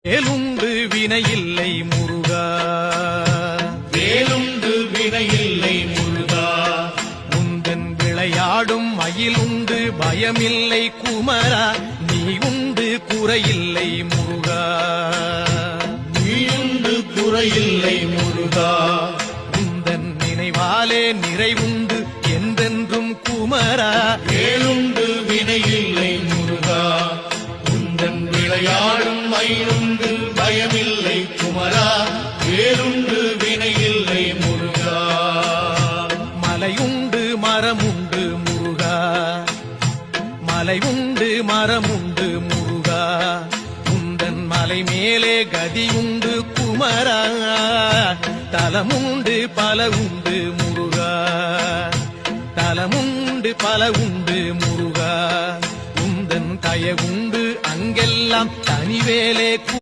வேலுண்டு வினையில்லை முருகா, வேலுண்டு வினையில்லை முருகா. முந்தன் விளையாடும் மயிலுண்டு பயமில்லை குமரா, நீ உண்டு குறையில்லை முருகா. நீயுண்டு குறையில்லை முருகா. முந்தன் நினைவாலே நிறைவுண்டு என்றென்றும் குமரா. வேலுண்டு வினையில்லை முருகா. உந்தன் விளையாடும் மயிலுண்டு பயமில்லை குமரா. வேலுண்டு வினையில்லை முருகா. மலையுண்டு மரமுண்டு முருகா, மலை உண்டு மரமுண்டு முருகா. உந்தன் மலை மேலே கதியுண்டு குமரா, தலமுண்டு பல உண்டு முருகா, தலமுண்டு பல உண்டு முருகா. உந்தன் கயவுண்டு அங்கெல்லாம் தனிவேலே